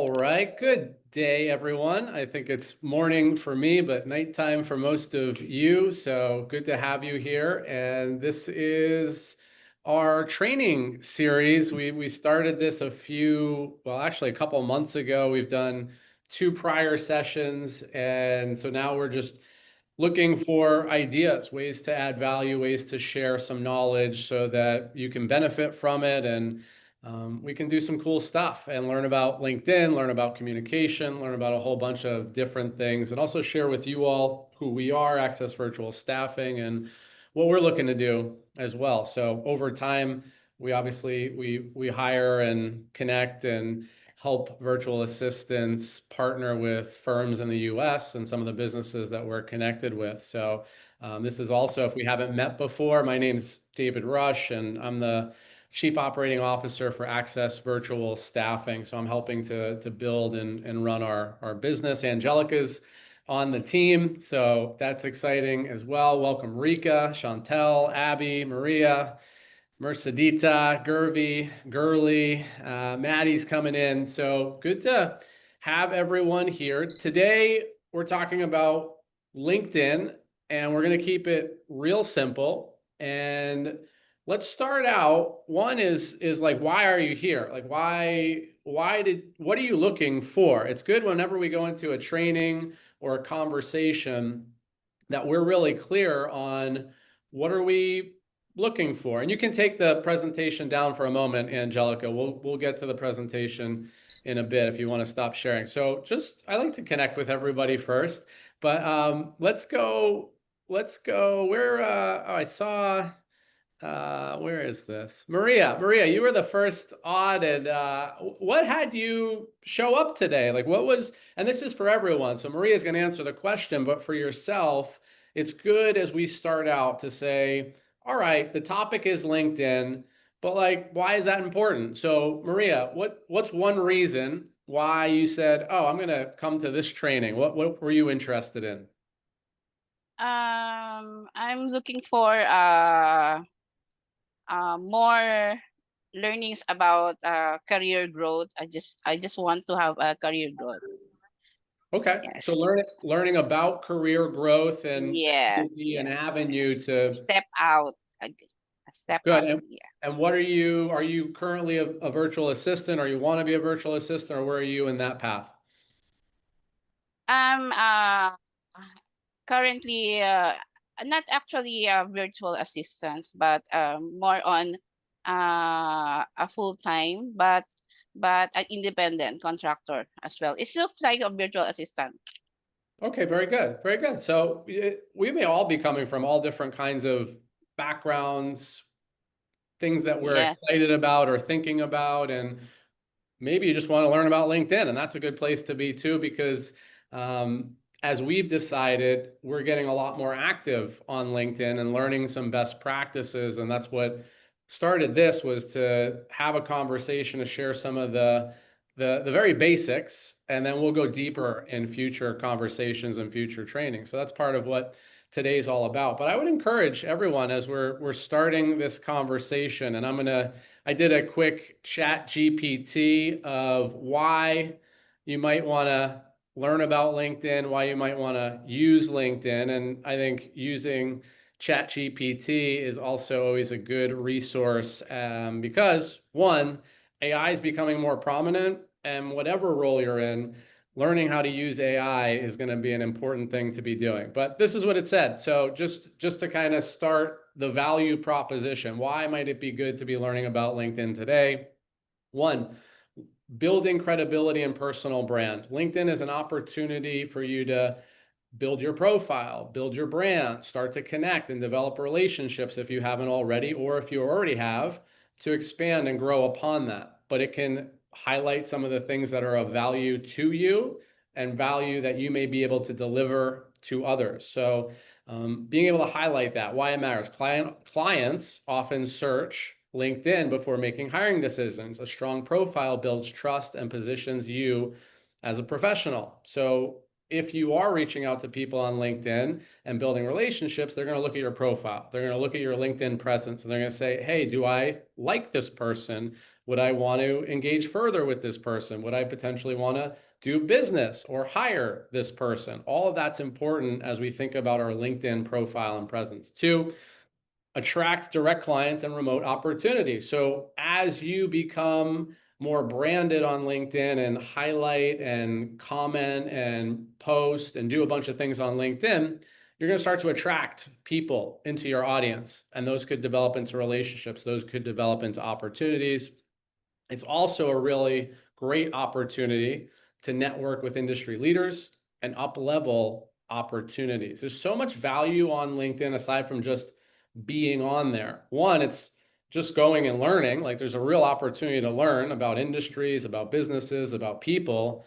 All right, good day, everyone. I think it's morning for me, but nighttime for most of you. So good to have you here. And this is our training series. We started this actually a couple months ago. We've done two prior sessions, and so now we're just looking for ideas, ways to add value, ways to share some knowledge so that you can benefit from it. And we can do some cool stuff and learn about LinkedIn, learn about communication, learn about a whole bunch of different things, and also share with you all who we are, Access Virtual Staffing, and what we're looking to do as well. So over time, we hire and connect and help virtual assistants partner with firms in the US and some of the businesses that we're connected with. So this is also, if we haven't met before, my name's David Rush, and I'm the Chief Operating Officer for Access Virtual Staffing. So I'm helping to build and run our business. Angelica's on the team, so that's exciting as well. Welcome Rika, Chantel, Abby, Maria, Mercedita, Gurley, Maddie's coming in. So good to have everyone here. Today, we're talking about LinkedIn, and we're going to keep it real simple. And let's start out. One is like, why are you here? Like, what are you looking for? It's good whenever we go into a training or a conversation that we're really clear on what are we looking for. And you can take the presentation down for a moment, Angelica. We'll get to the presentation in a bit if you want to stop sharing. So I like to connect with everybody first, but let's go. I saw, where is this? Maria, you were the first odd, and what had you show up today? Like and this is for everyone. So Maria's going to answer the question, but for yourself, it's good as we start out to say, all right, the topic is LinkedIn, but like, why is that important? So Maria, what's one reason why you said, oh, I'm going to come to this training? What were you interested in? I'm looking for more learnings about career growth. I just want to have a career growth. Okay, so Yes. learning about career growth and Yes, be an yes. avenue to. Step out. A step Good. up. And, Yeah. and are you currently a virtual assistant, or you want to be a virtual assistant, or where are you in that path? I'm currently not actually a virtual assistant, but more on a full time, but an independent contractor as well. It looks like a virtual assistant. Okay, very good. Very good. So we may all be coming from all different kinds of backgrounds, things that we're excited Yes. about or thinking about, and maybe you just want to learn about LinkedIn, and that's a good place to be too, because as we've decided, we're getting a lot more active on LinkedIn and learning some best practices. And that's what started this, was to have a conversation to share some of the very basics, and then we'll go deeper in future conversations and future training. So that's part of what today's all about. But I would encourage everyone, as we're starting this conversation, and I did a quick chat GPT of why you might want to learn about LinkedIn, why you might want to use LinkedIn. And I think using chat GPT is also always a good resource, because one, AI is becoming more prominent, and whatever role you're in, learning how to use AI is going to be an important thing to be doing. But this is what it said. So just to kind of start the value proposition, why might it be good to be learning about LinkedIn today? One, building credibility and personal brand. LinkedIn is an opportunity for you to build your profile, build your brand, start to connect and develop relationships if you haven't already, or if you already have, to expand and grow upon that. But it can highlight some of the things that are of value to you and value that you may be able to deliver to others. So being able to highlight that, why it matters. Clients often search LinkedIn before making hiring decisions. A strong profile builds trust and positions you as a professional. So if you are reaching out to people on LinkedIn and building relationships, they're going to look at your profile. They're going to look at your LinkedIn presence and they're going to say, hey, do I like this person? Would I want to engage further with this person? Would I potentially want to do business or hire this person? All of that's important as we think about our LinkedIn profile and presence. Two, attract direct clients and remote opportunities. So as you become more branded on LinkedIn and highlight and comment and post and do a bunch of things on LinkedIn, you're going to start to attract people into your audience. And those could develop into relationships. Those could develop into opportunities. It's also a really great opportunity to network with industry leaders and up-level opportunities. There's so much value on LinkedIn aside from just being on there. One, it's just going and learning. Like there's a real opportunity to learn about industries, about businesses, about people,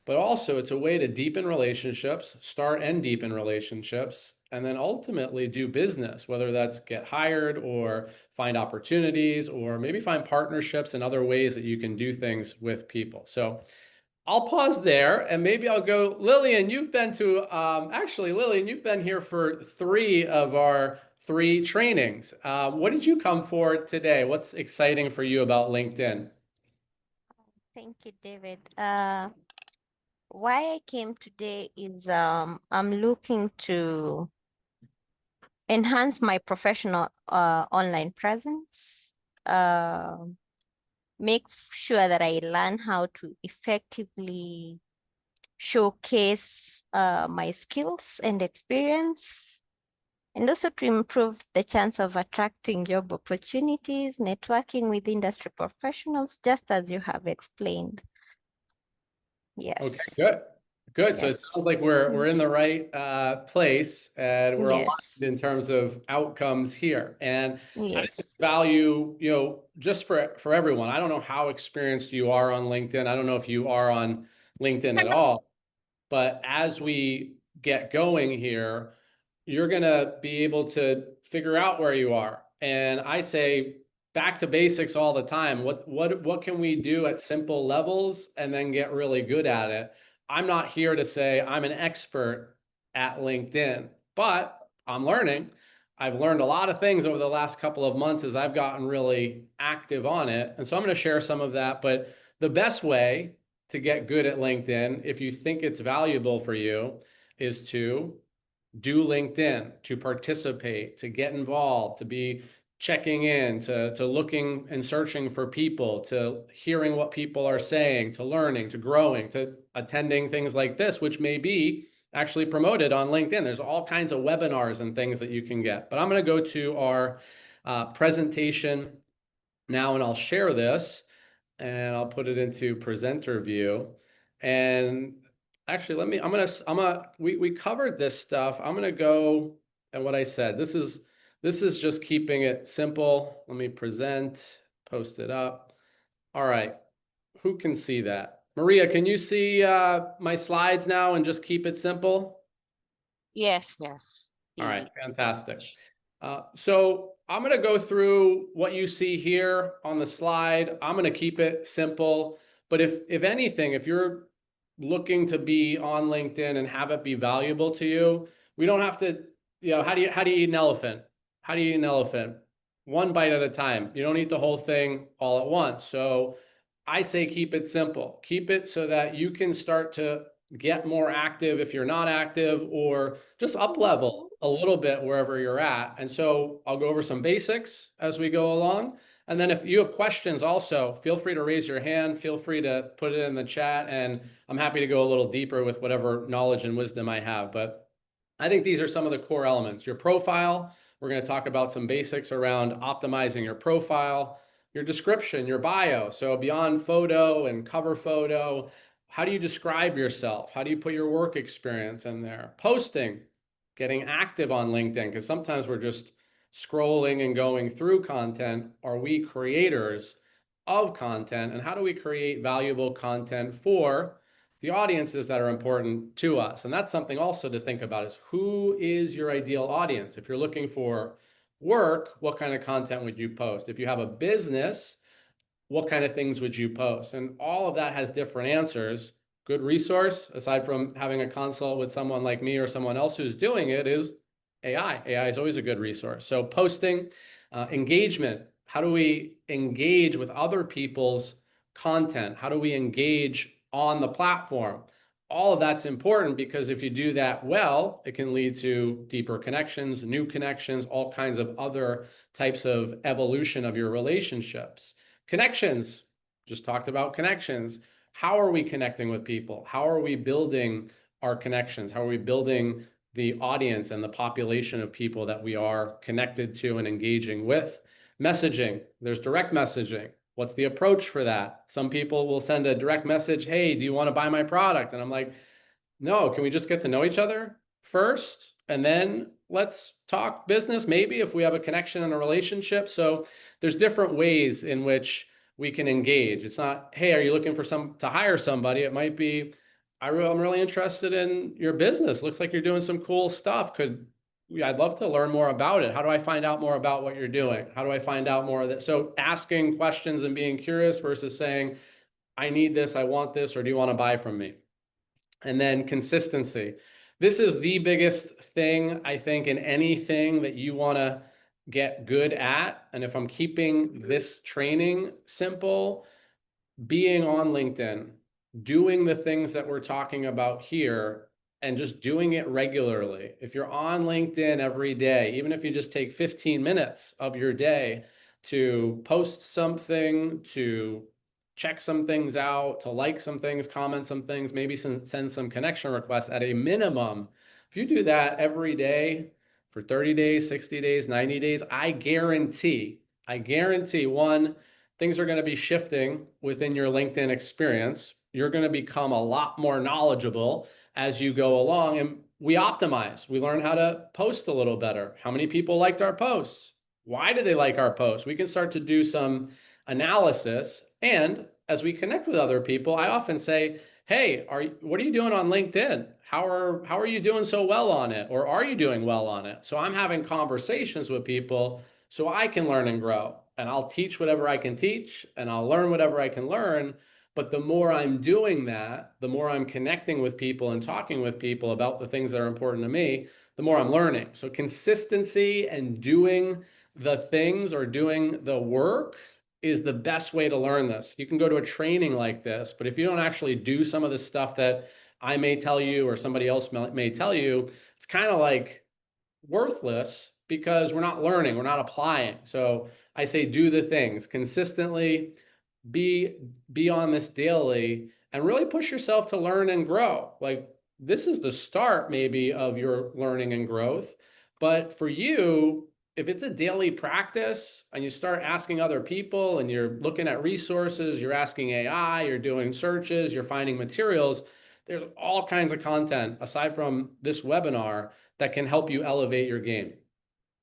but also it's a way to deepen relationships, start and deepen relationships, and then ultimately do business, whether that's get hired or find opportunities or maybe find partnerships and other ways that you can do things with people. So I'll pause there and maybe I'll go, Lillian, you've been to, actually, Lillian, you've been here for 3 of our 3 trainings. What did you come for today? What's exciting for you about LinkedIn? Thank you, David. Why I came today is I'm looking to enhance my professional online presence, make sure that I learn how to effectively showcase my skills and experience, and also to improve the chance of attracting job opportunities, networking with industry professionals, just as you have explained. Okay, Yes. good. Good. So it Yes. sounds like we're in the right place and we're aligned Yes. in terms of outcomes here. And I think it's Yes. value, just for everyone. I don't know how experienced you are on LinkedIn. I don't know if you are on LinkedIn at all. But as we get going here, you're going to be able to figure out where you are. And I say back to basics all the time. What can we do at simple levels and then get really good at it? I'm not here to say I'm an expert at LinkedIn, but I'm learning. I've learned a lot of things over the last couple of months as I've gotten really active on it. And so I'm going to share some of that. But the best way to get good at LinkedIn, if you think it's valuable for you, is to do LinkedIn, to participate, to get involved, to be checking in, to looking and searching for people, to hearing what people are saying, to learning, to growing, to attending things like this, which may be actually promoted on LinkedIn. There's all kinds of webinars and things that you can get. But I'm going to go to our presentation now and I'll share this and I'll put it into presenter view. And actually, we covered this stuff. I'm gonna go and what I said. This is just keeping it simple. Let me present, post it up. All right, who can see that? Maria, can you see my slides now and just keep it simple? Yes, yes, All right, David. fantastic. So I'm going to go through what you see here on the slide. I'm going to keep it simple. But if anything, if you're looking to be on LinkedIn and have it be valuable to you, we don't have to, how do you eat an elephant? How do you eat an elephant? One bite at a time. You don't eat the whole thing all at once. So I say keep it simple. Keep it so that you can start to get more active if you're not active, or just up level a little bit wherever you're at. And so I'll go over some basics as we go along. And then if you have questions also, feel free to raise your hand, feel free to put it in the chat, and I'm happy to go a little deeper with whatever knowledge and wisdom I have. But I think these are some of the core elements. Your profile, we're going to talk about some basics around optimizing your profile, your description, your bio. So beyond photo and cover photo, how do you describe yourself? How do you put your work experience in there? Posting, getting active on LinkedIn, because sometimes we're just scrolling and going through content. Are we creators of content? And how do we create valuable content for the audiences that are important to us? And that's something also to think about, is who is your ideal audience? If you're looking for work, what kind of content would you post? If you have a business, what kind of things would you post? And all of that has different answers. good resource, aside from having a consult with someone like me or someone else who's doing it, is AI. AI is always a good resource. So posting, engagement. How do we engage with other people's content? How do we engage on the platform? All of that's important, because if you do that well, it can lead to deeper connections, new connections, all kinds of other types of evolution of your relationships. Connections, just talked about connections. How are we connecting with people? How are we building our connections? How are we building the audience and the population of people that we are connected to and engaging with? Messaging, there's direct messaging. What's the approach for that? Some people will send a direct message, hey, do you want to buy my product? And I'm like, no, can we just get to know each other first? And then let's talk business, maybe, if we have a connection and a relationship. So there's different ways in which we can engage. It's not, hey, are you looking for to hire somebody? It might be, I'm really interested in your business. Looks like you're doing some cool stuff. I'd love to learn more about it. How do I find out more about what you're doing? How do I find out more of that? So asking questions and being curious versus saying, I need this, I want this, or do you want to buy from me? And then consistency. This is the biggest thing, I think, in anything that you want to get good at. And if I'm keeping this training simple, being on LinkedIn, doing the things that we're talking about here, and just doing it regularly. If you're on LinkedIn every day, even if you just take 15 minutes of your day to post something, to check some things out, to like some things, comment some things, maybe send some connection requests at a minimum. If you do that every day for 30 days, 60 days, 90 days, I guarantee, one, things are going to be shifting within your LinkedIn experience. You're going to become a lot more knowledgeable as you go along. And we optimize. We learn how to post a little better. How many people liked our posts? Why do they like our posts? We can start to do some analysis. And as we connect with other people, I often say, hey, what are you doing on LinkedIn? How are you doing so well on it? Or are you doing well on it? So I'm having conversations with people so I can learn and grow. And I'll teach whatever I can teach, and I'll learn whatever I can learn. But the more I'm doing that, the more I'm connecting with people and talking with people about the things that are important to me, the more I'm learning. So consistency and doing the things, or doing the work, is the best way to learn this. You can go to a training like this, but if you don't actually do some of the stuff that I may tell you or somebody else may tell you, it's kind of like worthless, because we're not learning, we're not applying. So I say, do the things consistently, be on this daily, and really push yourself to learn and grow. Like, this is the start maybe of your learning and growth. But for you, if it's a daily practice and you start asking other people and you're looking at resources, you're asking AI, you're doing searches, you're finding materials, there's all kinds of content aside from this webinar that can help you elevate your game.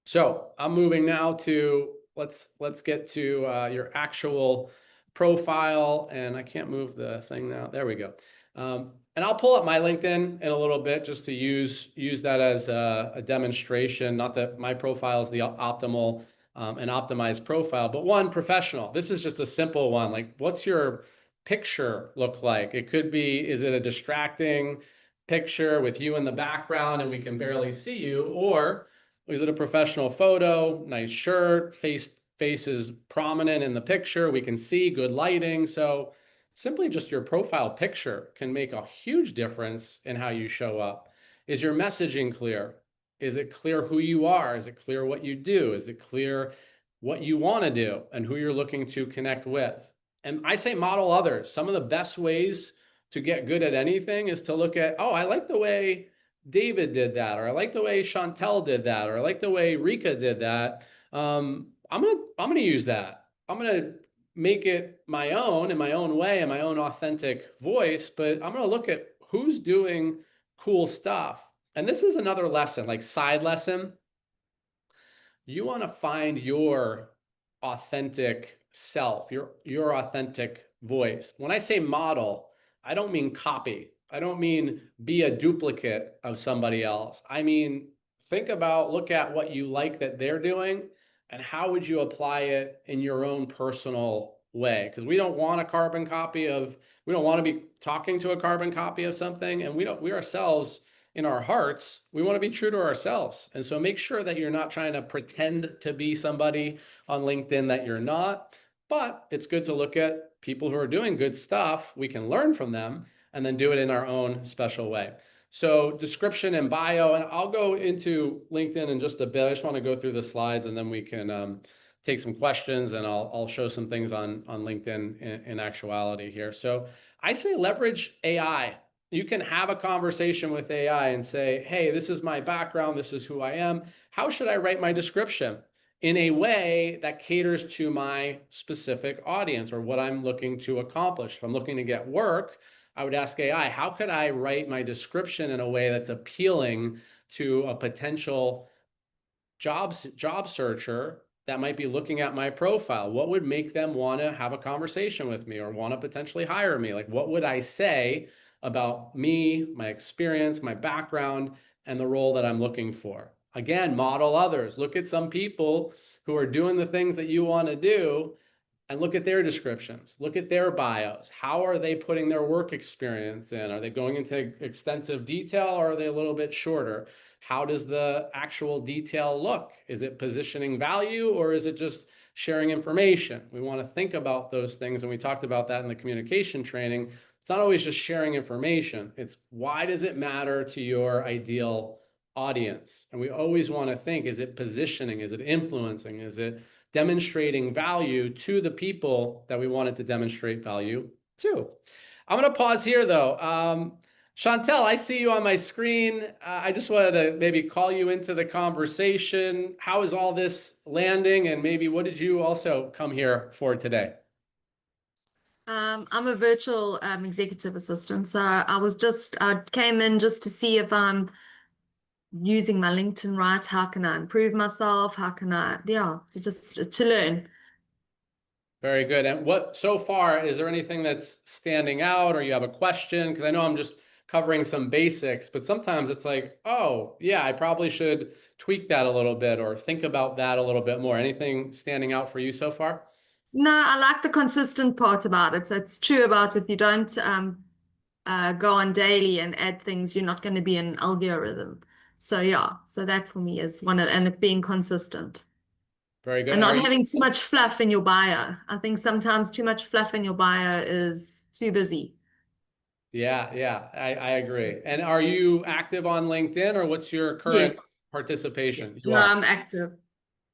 So I'm moving now to, let's get to your actual profile. And I can't move the thing now. There we go. And I'll pull up my LinkedIn in a little bit, just to use that as a demonstration. Not that my profile is the optimal and optimized profile, but one, professional. This is just a simple one. Like, what's your picture look like? It could be, is it a distracting picture with you in the background and we can barely see you? Or is it a professional photo, nice shirt, face is prominent in the picture, we can see, good lighting? So simply just your profile picture can make a huge difference in how you show up. Is your messaging clear? Is it clear who you are? Is it clear what you do? Is it clear what you want to do and who you're looking to connect with? And I say model others. Some of the best ways to get good at anything is to look at, oh, I like the way David did that, or I like the way Chantel did that, or I like the way Rika did that. I'm gonna use that. I'm gonna make it my own, in my own way, in my own authentic voice. But I'm gonna look at who's doing cool stuff. And this is another lesson, like side lesson. You want to find your authentic self, your authentic voice. When I say model, I don't mean copy. I don't mean be a duplicate of somebody else. I mean, look at what you like that they're doing, and how would you apply it in your own personal way, because we don't want a carbon copy of, we don't want to be talking to a carbon copy of something, and we ourselves, in our hearts, we want to be true to ourselves. And so make sure that you're not trying to pretend to be somebody on LinkedIn that you're not. But it's good to look at people who are doing good stuff. We can learn from them and then do it in our own special way. So description and bio, and I'll go into LinkedIn in just a bit. I just want to go through the slides, and then we can take some questions, and I'll show some things on LinkedIn in actuality here. So I say leverage AI. You can have a conversation with AI and say, hey, this is my background. This is who I am. How should I write my description in a way that caters to my specific audience or what I'm looking to accomplish? If I'm looking to get work, I would ask AI, how could I write my description in a way that's appealing to a potential job searcher that might be looking at my profile? What would make them want to have a conversation with me or want to potentially hire me? Like, what would I say about me, my experience, my background, and the role that I'm looking for? Again, model others. Look at some people who are doing the things that you want to do and look at their descriptions, look at their bios. How are they putting their work experience in? Are they going into extensive detail, or are they a little bit shorter? How does the actual detail look? Is it positioning value, or is it just sharing information? We want to think about those things, and we talked about that in the communication training. It's not always just sharing information. It's why does it matter to your ideal audience? And we always want to think, is it positioning? Is it influencing? Is it demonstrating value to the people that we wanted to demonstrate value to? I'm going to pause here, though. Chantel, I see you on my screen. I just wanted to maybe call you into the conversation. How is all this landing? And maybe what did you also come here for today? I'm a virtual executive assistant. So I came in just to see if I'm using my LinkedIn right. How can I improve myself? How can I, to learn. Very good. And what, so far, is there anything that's standing out, or you have a question? Because I know I'm just covering some basics, but sometimes it's like, oh, yeah, I probably should tweak that a little bit or think about that a little bit more. Anything standing out for you so far? No, I like the consistent part about it. So it's true about if you don't go on daily and add things, you're not going to be in an algorithm. So yeah, so that for me is and it being consistent. Very good. And not having too much fluff in your bio. I think sometimes too much fluff in your bio is too busy. Yeah, I agree. And are you active on LinkedIn, or what's your current Yes. participation? You No, are. I'm active.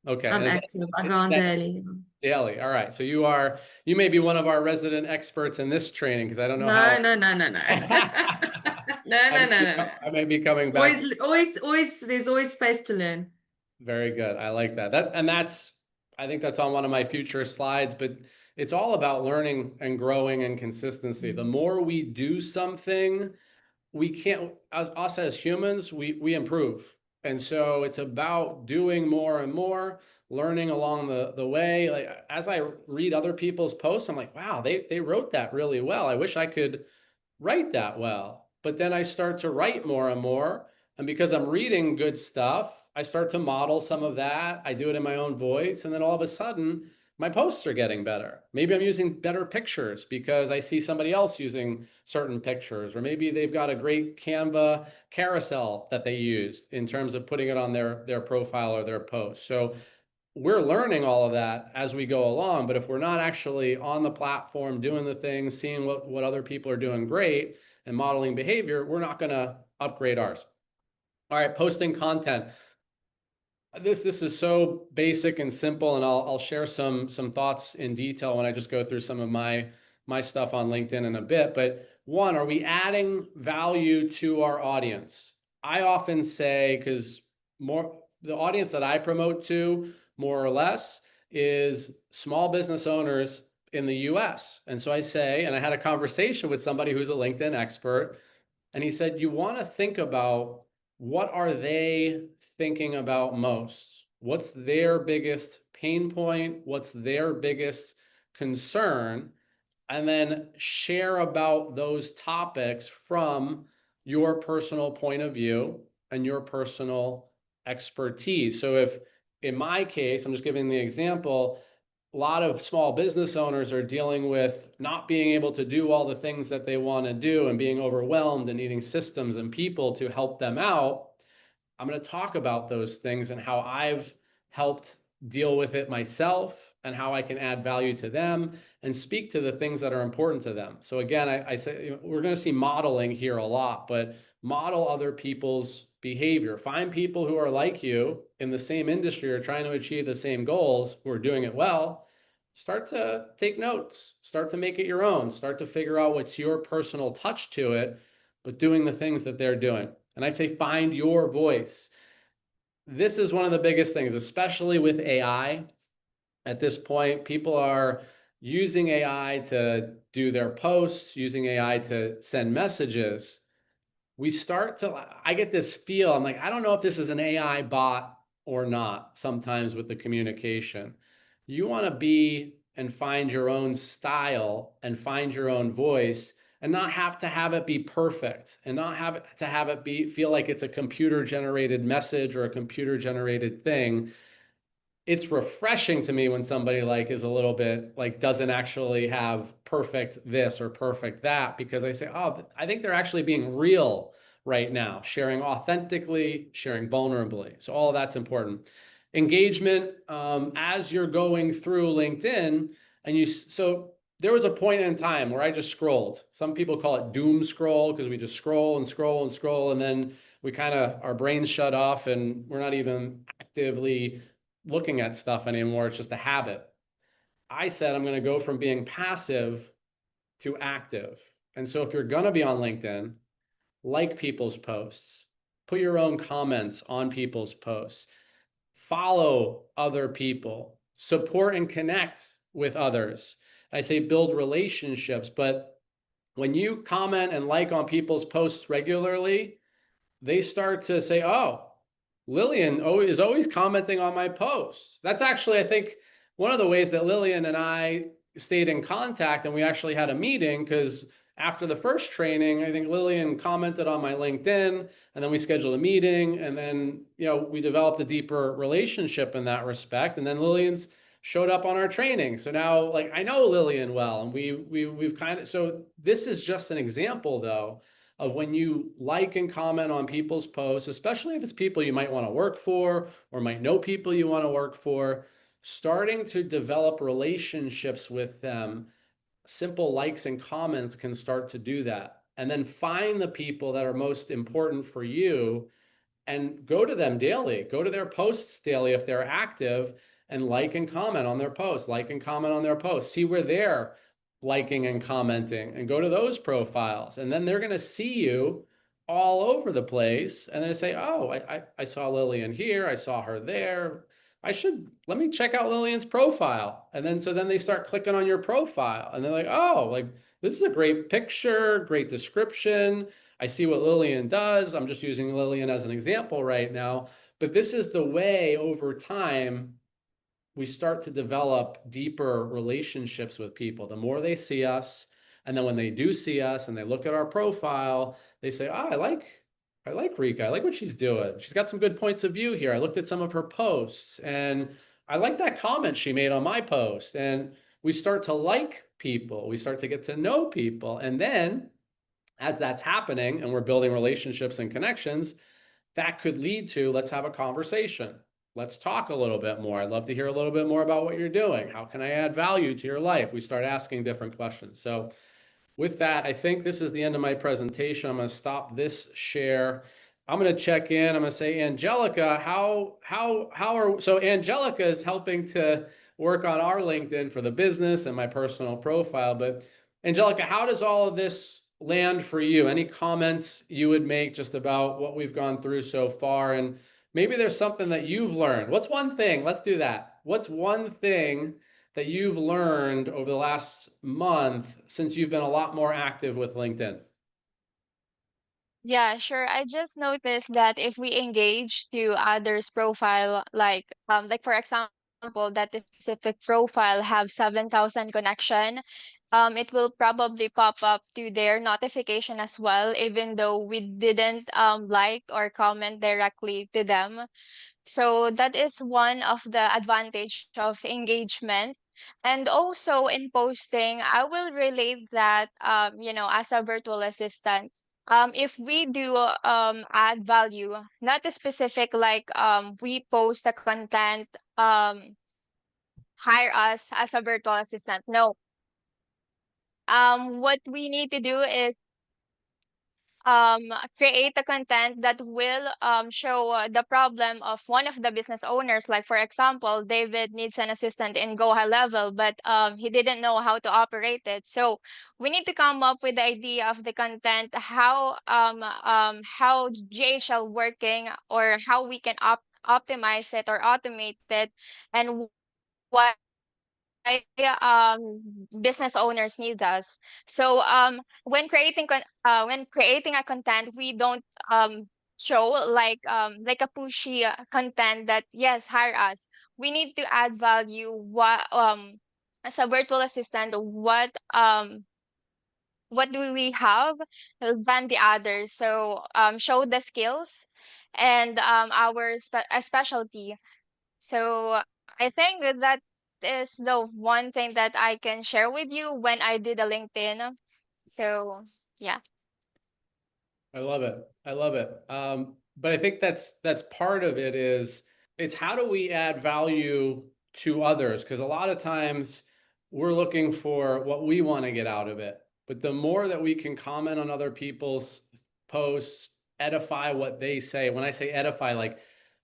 Okay. I'm active. I go on daily. Daily. All right. So you may be one of our resident experts in this training, because I don't know No, how. no. No, no. I may be coming back. Always, there's always space to learn. Very good. I like that. I think that's on one of my future slides, but it's all about learning and growing and consistency. The more we do something, we can't, as us as humans, we improve. And so it's about doing more and more, learning along the way. Like, as I read other people's posts, I'm like, wow, they wrote that really well. I wish I could write that well. But then I start to write more and more. And because I'm reading good stuff, I start to model some of that. I do it in my own voice. And then all of a sudden, my posts are getting better. Maybe I'm using better pictures because I see somebody else using certain pictures, or maybe they've got a great Canva carousel that they used in terms of putting it on their profile or their post. So we're learning all of that as we go along, but if we're not actually on the platform doing the things, seeing what other people are doing great and modeling behavior, we're not going to upgrade ours. All right, posting content. This is so basic and simple, and I'll share some thoughts in detail when I just go through some of my stuff on LinkedIn in a bit. But one, are we adding value to our audience? I often say, because the audience that I promote to, more or less, is small business owners in the US. And so I say, and I had a conversation with somebody who's a LinkedIn expert, and he said, you want to think about, what are they thinking about most? What's their biggest pain point? What's their biggest concern? And then share about those topics from your personal point of view and your personal expertise. So if, in my case, I'm just giving the example, a lot of small business owners are dealing with not being able to do all the things that they want to do and being overwhelmed and needing systems and people to help them out. I'm going to talk about those things and how I've helped deal with it myself and how I can add value to them and speak to the things that are important to them. So again, I say we're going to see modeling here a lot, but model other people's behavior. Find people who are like you in the same industry or trying to achieve the same goals, who are doing it well. Start to take notes, start to make it your own, start to figure out what's your personal touch to it, but doing the things that they're doing. And I say, find your voice. This is one of the biggest things, especially with AI. At this point, people are using AI to do their posts, using AI to send messages. I get this feel, I'm like, I don't know if this is an AI bot or not sometimes with the communication. You want to be and find your own style and find your own voice and not have to have it be perfect and not have it feel like it's a computer generated message or a computer generated thing. It's refreshing to me when somebody like is a little bit like doesn't actually have perfect this or perfect that, because I say, oh, I think they're actually being real right now, sharing authentically, sharing vulnerably. So all of that's important. Engagement, as you're going through LinkedIn so there was a point in time where I just scrolled. Some people call it doom scroll because we just scroll and scroll and scroll, and then our brains shut off and we're not even actively looking at stuff anymore. It's just a habit. I said I'm going to go from being passive to active. And so if you're going to be on LinkedIn, like people's posts, put your own comments on people's posts, follow other people, support and connect with others. I say build relationships, but when you comment and like on people's posts regularly, they start to say, oh, Lillian is always commenting on my posts. That's actually, I think, one of the ways that Lillian and I stayed in contact, and we actually had a meeting because after the first training, I think Lillian commented on my LinkedIn, and then we scheduled a meeting, and then we developed a deeper relationship in that respect. And then Lillian's showed up on our training, so now like I know Lillian well, and we've kind of, so this is just an example though of when you like and comment on people's posts, especially if it's people you might want to work for or might know people you want to work for, starting to develop relationships with them. Simple likes and comments can start to do that. And then find the people that are most important for you and go to them daily, go to their posts daily if they're active, and like and comment on their posts, like and comment on their posts, see where they're liking and commenting, and go to those profiles. And then they're going to see you all over the place. And then say, oh, I saw Lillian here, I saw her there. Let me check out Lillian's profile. And then, so then they start clicking on your profile and they're like, oh, like this is a great picture, great description. I see what Lillian does. I'm just using Lillian as an example right now, but this is the way over time we start to develop deeper relationships with people. The more they see us, and then when they do see us and they look at our profile, they say, oh, I like Rika. I like what she's doing. She's got some good points of view here. I looked at some of her posts and I like that comment she made on my post. And we start to like people. We start to get to know people. And then as that's happening and we're building relationships and connections, that could lead to, let's have a conversation. Let's talk a little bit more. I'd love to hear a little bit more about what you're doing. How can I add value to your life? We start asking different questions. So with that, I think this is the end of my presentation. I'm going to stop this share. I'm going to check in. I'm going to say, Angelica, so Angelica is helping to work on our LinkedIn for the business and my personal profile. But Angelica, how does all of this land for you? Any comments you would make just about what we've gone through so far? And maybe there's something that you've learned. What's one thing? Let's do that. What's one thing that you've learned over the last month since you've been a lot more active with LinkedIn? Yeah, sure. I just noticed that if we engage to others' profile, like for example, that specific profile have 7,000 connection, it will probably pop up to their notification as well, even though we didn't like or comment directly to them. So that is one of the advantage of engagement. And also in posting, I will relate that, as a virtual assistant, if we do add value, not a specific like we post the content, hire us as a virtual assistant. No. What we need to do is create a content that will show the problem of one of the business owners. Like for example, David needs an assistant in Go High Level, but he didn't know how to operate it. So we need to come up with the idea of the content, how GHL working, or how we can optimize it or automate it, and why business owners need us. So when creating a content, we don't show like a pushy content that yes, hire us. We need to add value. What as a virtual assistant, what do we have than the others? So show the skills and our specialty. So I think that is the one thing that I can share with you when I did a LinkedIn. So yeah. I love it. I love it. But I think that's part of it is it's how do we add value to others? Because a lot of times we're looking for what we want to get out of it. But the more that we can comment on other people's posts, edify what they say. When I say edify, like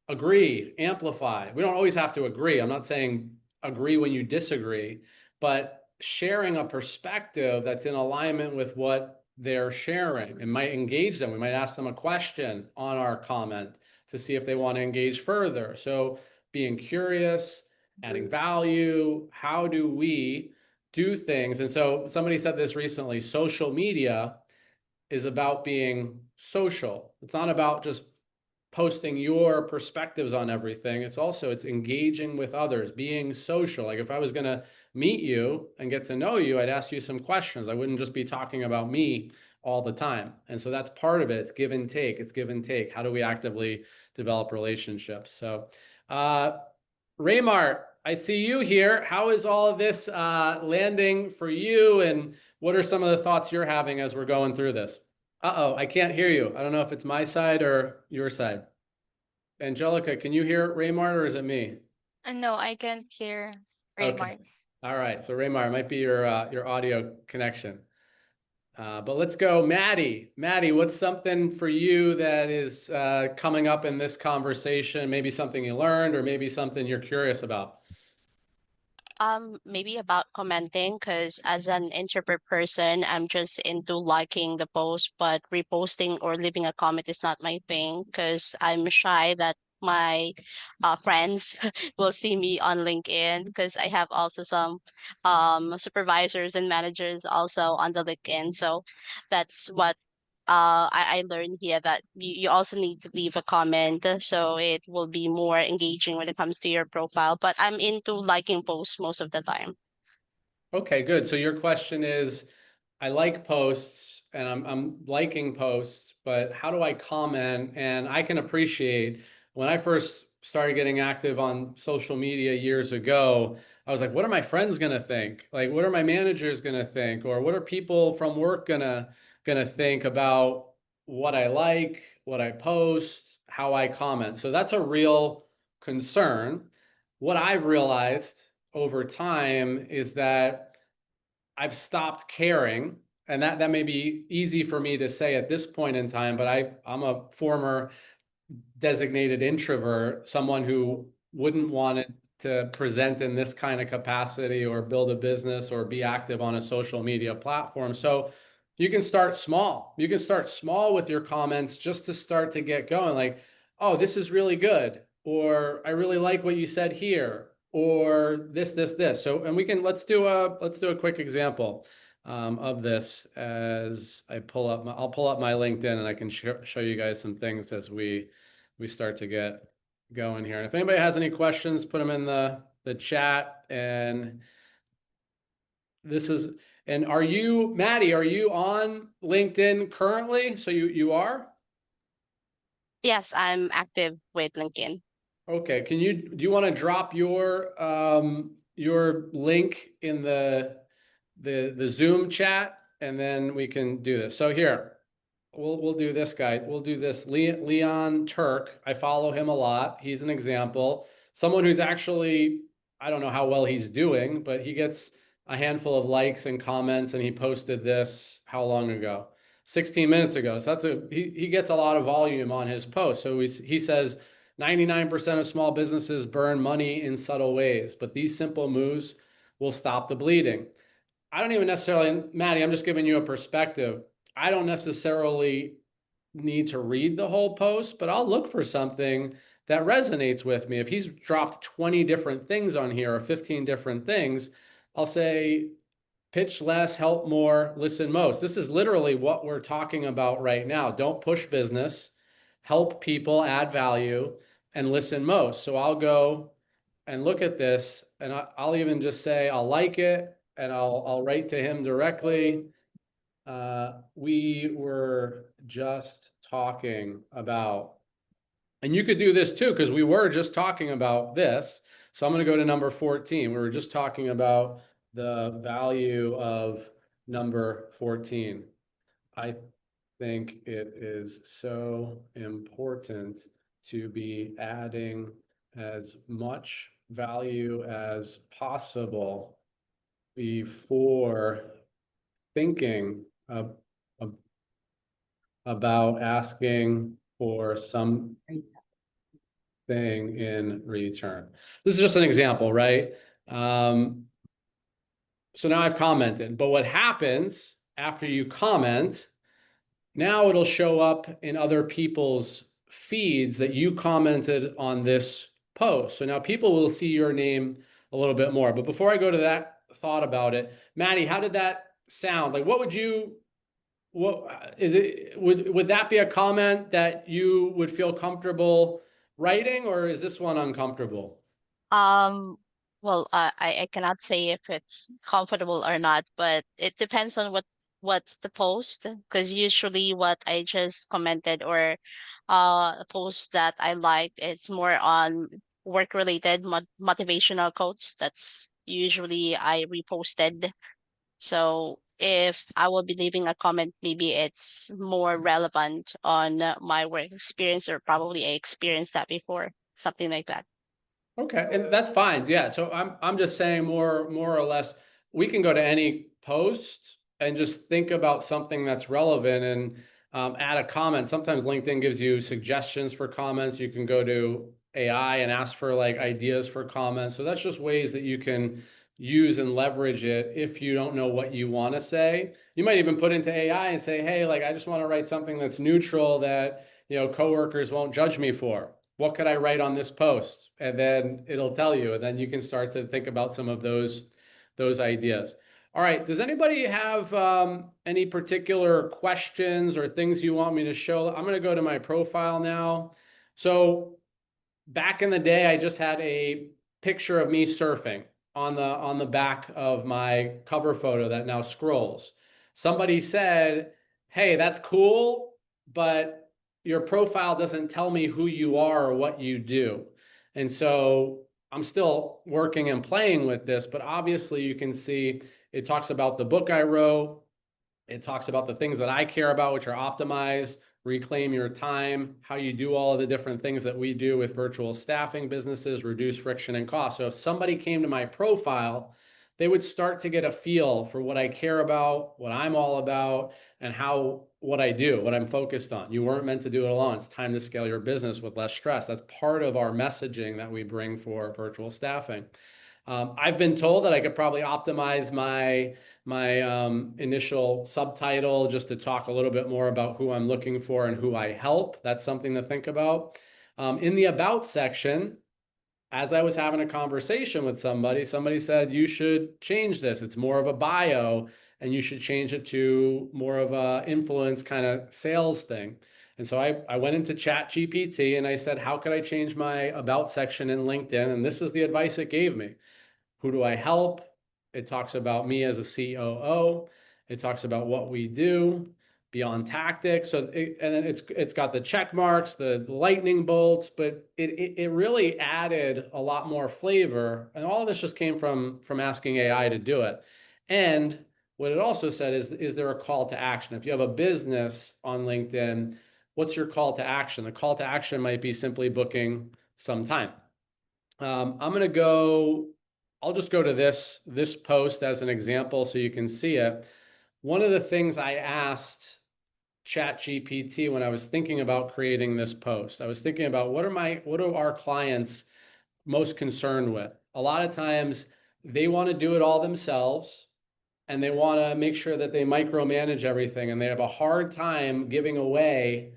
agree, amplify. We don't always have to agree. I'm not saying agree when you disagree, but sharing a perspective that's in alignment with what they're sharing. It might engage them. We might ask them a question on our comment to see if they want to engage further. So being curious, adding value, how do we do things? And so somebody said this recently, social media is about being social. It's not about just posting your perspectives on everything. It's engaging with others, being social. Like if I was going to meet you and get to know you, I'd ask you some questions. I wouldn't just be talking about me all the time. And so that's part of it. It's give and take. It's give and take. How do we actively develop relationships? So, Raymart, I see you here. How is all of this landing for you? And what are some of the thoughts you're having as we're going through this? Uh-oh, I can't hear you. I don't know if it's my side or your side. Angelica, can you hear Raymart or is it me? No, I can't hear Okay. Raymart. All right. So Raymart, it might be your audio connection. But let's go, Maddie. Maddie, what's something for you that is coming up in this conversation? Maybe something you learned or maybe something you're curious about. Maybe about commenting, because as an introvert person, I'm just into liking the post, but reposting or leaving a comment is not my thing because I'm shy that my friends will see me on LinkedIn, because I have also some supervisors and managers also on the LinkedIn. So that's what I learned here, that you also need to leave a comment so it will be more engaging when it comes to your profile. But I'm into liking posts most of the time. Okay, good. So your question is, I like posts and I'm liking posts, but how do I comment? And I can appreciate when I first started getting active on social media years ago, I was like, what are my friends gonna think? Like, what are my managers gonna think? Or what are people from work gonna think about what I like, what I post, how I comment? So that's a real concern. What I've realized over time is that I've stopped caring, and that may be easy for me to say at this point in time, but I'm a former designated introvert, someone who wouldn't want it to present in this kind of capacity or build a business or be active on a social media platform. So you can start small. You can start small with your comments just to start to get going. Like, oh, this is really good. Or I really like what you said here. Or this. So, and let's do a quick example of this as I'll pull up my LinkedIn and I can show you guys some things as we start to get going here. And if anybody has any questions, put them in the chat. And are you, Maddie, are you on LinkedIn currently? So you are? Yes, I'm active with LinkedIn. Okay. Do you want to drop your your link in the Zoom chat, and then we can do this. So here, we'll do this guy. We'll do this Leon Turk. I follow him a lot. He's an example. Someone who's actually, I don't know how well he's doing, but he gets a handful of likes and comments, and he posted this how long ago? 16 minutes ago. So he gets a lot of volume on his post. So he says 99% of small businesses burn money in subtle ways, but these simple moves will stop the bleeding. I don't even necessarily, Maddie, I'm just giving you a perspective. I don't necessarily need to read the whole post, but I'll look for something that resonates with me. If he's dropped 20 different things on here or 15 different things, I'll say, pitch less, help more, listen most. This is literally what we're talking about right now. Don't push business, help people, add value, and listen most. So I'll go and look at this, and I'll even just say I'll like it, and I'll write to him directly. We were just talking about, and you could do this too, because we were just talking about this. So I'm going to go to number 14. We were just talking about the value of number 14. I think it is so important to be adding as much value as possible before thinking about asking for something in return. This is just an example, right? So now I've commented, but what happens after you comment, now it'll show up in other people's feeds that you commented on this post. So now people will see your name a little bit more. But before I go to that thought about it, Maddie, how did that sound? Like, what is it, would that be a comment that you would feel comfortable writing, or is this one uncomfortable? Well, I cannot say if it's comfortable or not, but it depends on what's the post. Because usually what I just commented or a post that I liked, it's more on work related motivational quotes. That's usually I reposted. So if I will be leaving a comment, maybe it's more relevant on my work experience, or probably I experienced that before, something like that. Okay, and that's fine. Yeah, so I'm just saying more or less, we can go to any post and just think about something that's relevant and add a comment. Sometimes LinkedIn gives you suggestions for comments. You can go to AI and ask for like ideas for comments. So that's just ways that you can use and leverage it if you don't know what you want to say. You might even put into AI and say, hey, like I just want to write something that's neutral that, you know, coworkers won't judge me for. What could I write on this post? And then it'll tell you, and then you can start to think about some of those ideas. All right, does anybody have any particular questions or things you want me to show? I'm going to go to my profile now. So back in the day, I just had a picture of me surfing on the back of my cover photo that now scrolls. Somebody said, hey, that's cool, but your profile doesn't tell me who you are or what you do. And so I'm still working and playing with this, but obviously you can see it talks about the book I wrote. It talks about the things that I care about, which are optimize, reclaim your time, how you do all of the different things that we do with virtual staffing businesses, reduce friction and cost. So if somebody came to my profile, they would start to get a feel for what I care about, what I'm all about, and what I do, what I'm focused on. You weren't meant to do it alone. It's time to scale your business with less stress. That's part of our messaging that we bring for virtual staffing. I've been told that I could probably optimize my initial subtitle just to talk a little bit more about who I'm looking for and who I help. That's something to think about. In the about section, as I was having a conversation with somebody said, you should change this. It's more of a bio, and you should change it to more of a influence kind of sales thing. And so I went into ChatGPT and I said, how could I change my about section in LinkedIn? And this is the advice it gave me. Who do I help? It talks about me as a COO. It talks about what we do. beyond tactics. So and then it's got the check marks, the lightning bolts, but it really added a lot more flavor. And all of this just came from asking AI to do it. And what it also said is there a call to action? If you have a business on LinkedIn, what's your call to action? The call to action might be simply booking some time. I'll just go to this post as an example so you can see it. One of the things I asked ChatGPT when I was thinking about creating this post, I was thinking about what are our clients most concerned with? A lot of times they want to do it all themselves and they want to make sure that they micromanage everything, and they have a hard time giving away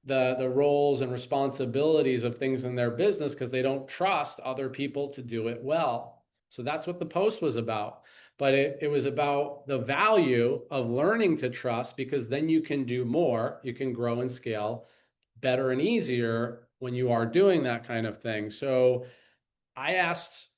the roles and responsibilities of things in their business because they don't trust other people to do it well. So that's what the post was about. But it was about the value of learning to trust, because then you can do more, you can grow and scale better and easier when you are doing that kind of thing. So I asked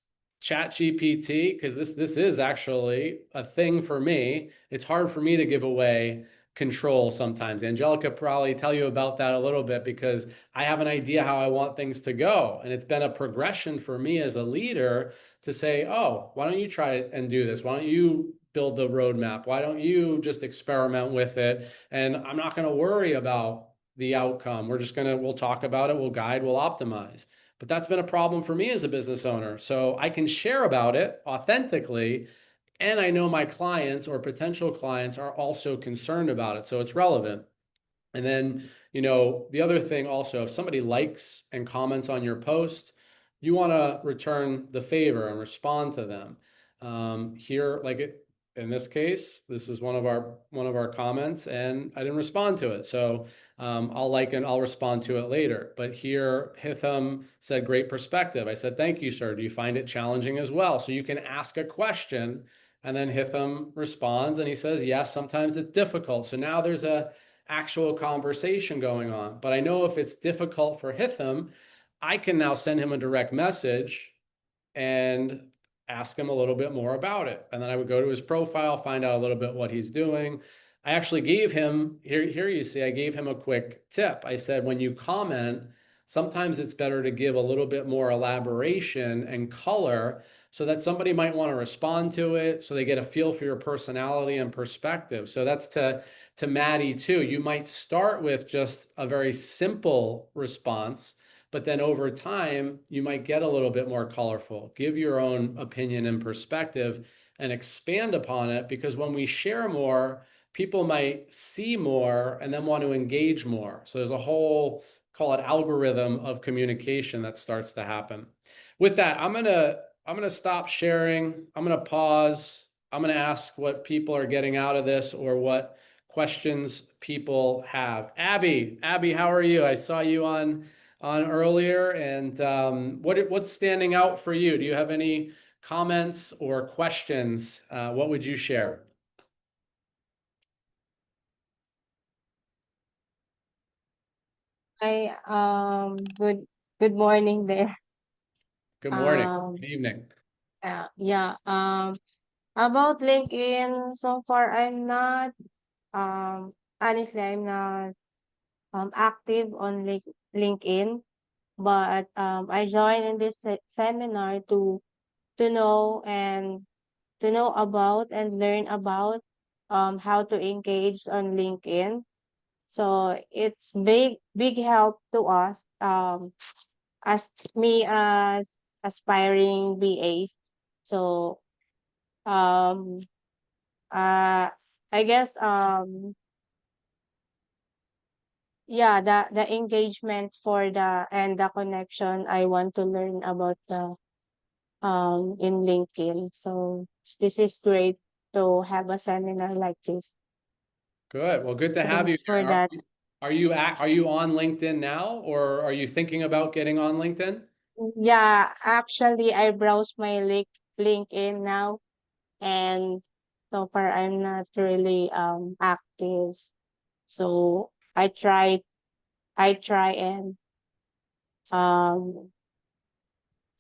ChatGPT, because this is actually a thing for me. It's hard for me to give away control sometimes. Angelica probably tell you about that a little bit, because I have an idea how I want things to go. And it's been a progression for me as a leader to say, oh, why don't you try it and do this? Why don't you build the roadmap? Why don't you just experiment with it? And I'm not going to worry about the outcome. We'll talk about it, we'll guide, we'll optimize. But that's been a problem for me as a business owner. So I can share about it authentically, and I know my clients or potential clients are also concerned about it. So it's relevant. And then, the other thing also, if somebody likes and comments on your post, you want to return the favor and respond to them. In this case, this is one of our comments, and I didn't respond to it. So I'll like and I'll respond to it later. But here, Hitham said, great perspective. I said, thank you, sir. Do you find it challenging as well? So you can ask a question, and then Hitham responds, and he says, yes, sometimes it's difficult. So now there's a actual conversation going on. But I know if it's difficult for Hitham, I can now send him a direct message and ask him a little bit more about it. And then I would go to his profile, find out a little bit what he's doing. I actually gave him, here you see, I gave him a quick tip. I said, when you comment, sometimes it's better to give a little bit more elaboration and color so that somebody might want to respond to it, so they get a feel for your personality and perspective. So that's to Maddie too. You might start with just a very simple response, but then over time, you might get a little bit more colorful, give your own opinion and perspective, and expand upon it. Because when we share more, people might see more and then want to engage more. So there's a whole, call it algorithm of communication that starts to happen. With that, I'm gonna stop sharing. I'm gonna pause. I'm gonna ask what people are getting out of this, or what questions people have. Abby, how are you? I saw you on earlier, and what's standing out for you? Do you have any comments or questions? What would you share? Hi, good morning there. Good morning. Um, Good evening. yeah, about LinkedIn, so far I'm not, honestly, I'm not active on LinkedIn, but I joined in this seminar to know and to know about and learn about how to engage on LinkedIn. So it's big help to us as me as aspiring BAs. So um uh I guess yeah, the engagement for the and the connection I want to learn about the in LinkedIn. So this is great to have a seminar like this. Good. Well, good to have you Thanks for here. that. Are you on LinkedIn now, or are you thinking about getting on LinkedIn? Yeah, actually I browse my LinkedIn now, and so far I'm not really active. So I try and um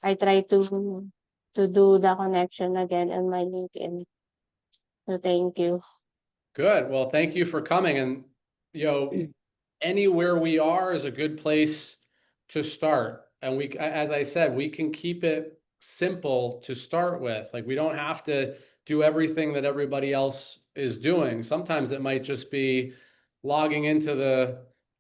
I try to do the connection again on my LinkedIn. So thank you. Good. Well, thank you for coming. And, anywhere we are is a good place to start. And as I said, we can keep it simple to start with. Like, we don't have to do everything that everybody else is doing. Sometimes it might just be logging into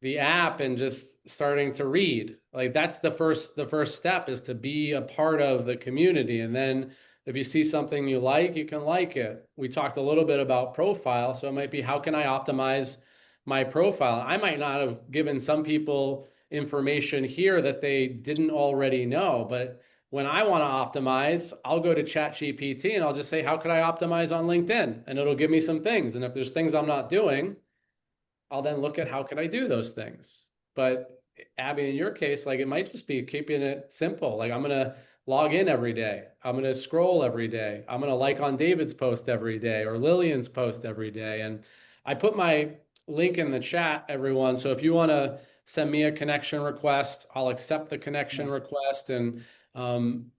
the app and just starting to read. Like, that's the first step, is to be a part of the community. And then if you see something you like, you can like it. We talked a little bit about profile, so it might be, how can I optimize my profile? I might not have given some people information here that they didn't already know, but when I want to optimize, I'll go to ChatGPT and I'll just say, how could I optimize on LinkedIn? And it'll give me some things. And if there's things I'm not doing, I'll then look at how can I do those things. But Abby, in your case, like, it might just be keeping it simple. Like, I'm gonna log in every day. I'm gonna scroll every day. I'm gonna like on David's post every day or Lillian's post every day. And I put my link in the chat, everyone. So if you want to send me a connection request, I'll accept the connection request. And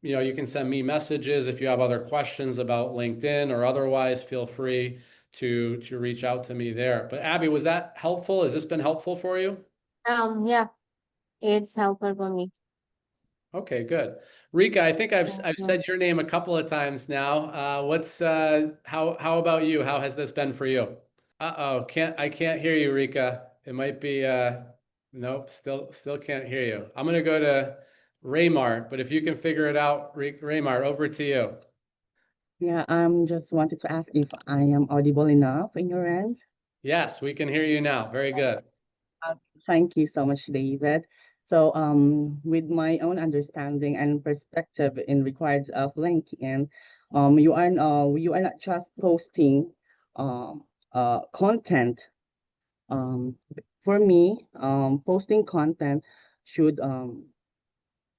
you can send me messages if you have other questions about LinkedIn or otherwise. Feel free to reach out to me there. But Abby, was that helpful? Has this been helpful for you? Yeah, it's helpful for me. Okay, good. Rika, I think I've Thank you. said your name a couple of times now. How about you? How has this been for you? Uh-oh, I can't hear you, Rika. It might be nope, still can't hear you. I'm gonna go to Raymart, but if you can figure it out, Raymart, over to you. Yeah, just wanted to ask if I am audible enough in your end. Yes, we can hear you now. Very good. Thank you so much, David. So, with my own understanding and perspective in regards of LinkedIn, you are not just posting content. Um, for me, posting content should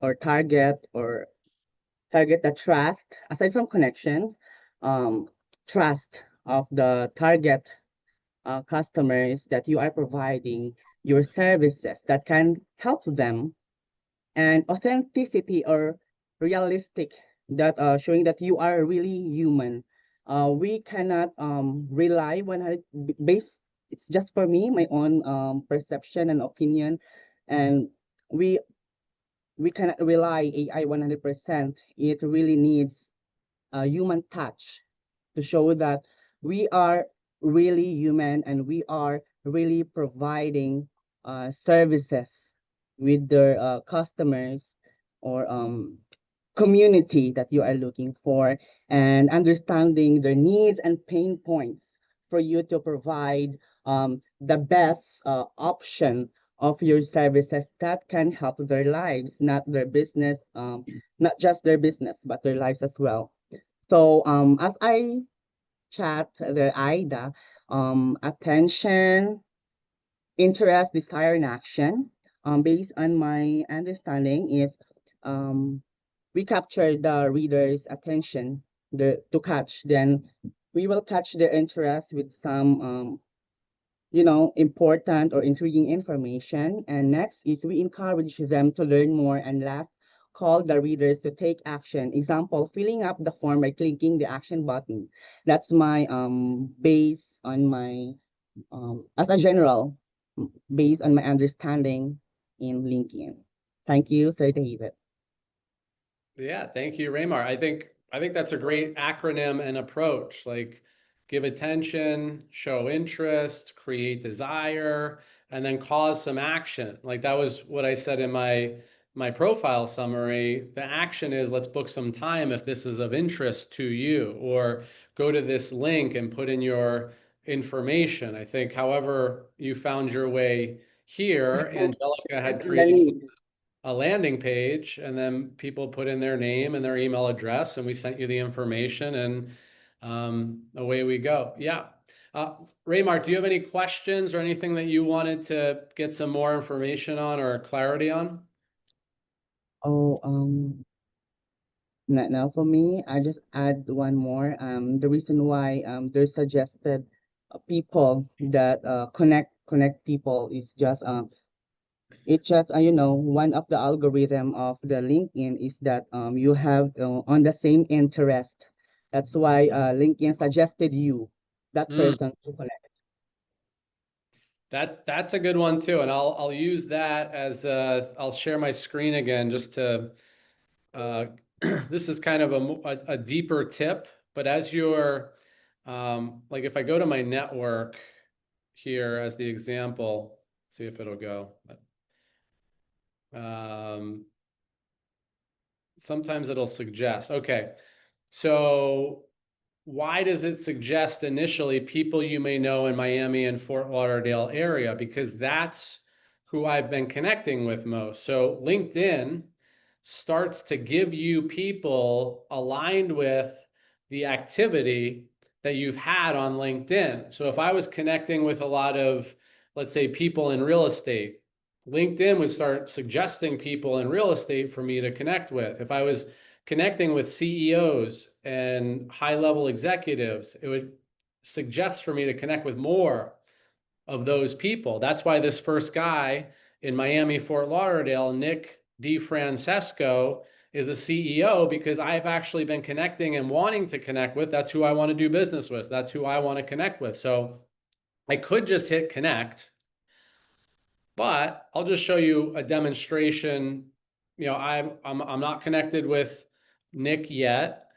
or target the trust aside from connections, trust of the target customers that you are providing your services that can help them, and authenticity or realistic, that showing that you are really human. We cannot rely 100 based. It's just for me, my own perception and opinion, and we we cannot rely AI 100%. It really needs a human touch to show that we are really human and we are really providing services with their customers or community that you are looking for, and understanding their needs and pain points for you to provide the best option of your services that can help their lives, not their business, not just their business, but their lives as well. So as I chat the IDA, attention, interest, desire, and action, based on my understanding is we capture the reader's attention to catch, then we will catch their interest with some important or intriguing information. And next is we encourage them to learn more. And last, call the readers to take action. Example, filling up the form by clicking the action button. That's my based on my as a general, based on my understanding in LinkedIn. Thank you, Sir David. Yeah, thank you, Raymar. I think that's a great acronym and approach. Like, give attention, show interest, create desire, and then cause some action. Like, that was what I said in my profile summary. The action is, let's book some time if this is of interest to you, or go to this link and put in your information. I think however you found your way here, Angelica had created a landing page, and then people put in their name and their email address, and we sent you the information, and away we go. Yeah. Raymar, do you have any questions or anything that you wanted to get some more information on or clarity on? Oh, now for me, I just add one more. The reason why there's suggested people that connect people is just it's just one of the algorithm of the LinkedIn is that you have on the same interest. That's why LinkedIn suggested you that person to connect. That's a good one too, and I'll use that as I'll share my screen again just to this is kind of a deeper tip, but as you're like if I go to my network here as the example, see if it'll go. Sometimes it'll suggest. Okay, so why does it suggest initially people you may know in Miami and Fort Lauderdale area? Because that's who I've been connecting with most. So LinkedIn starts to give you people aligned with the activity that you've had on LinkedIn. So if I was connecting with a lot of, let's say, people in real estate, LinkedIn would start suggesting people in real estate for me to connect with. If I was connecting with CEOs and high-level executives, it would suggest for me to connect with more of those people. That's why this first guy in Miami, Fort Lauderdale, Nick DeFrancesco, is a CEO because I've actually been connecting and wanting to connect with. That's who I want to do business with. That's who I want to connect with. So I could just hit connect, but I'll just show you a demonstration. You know, I'm not connected with Nick yet.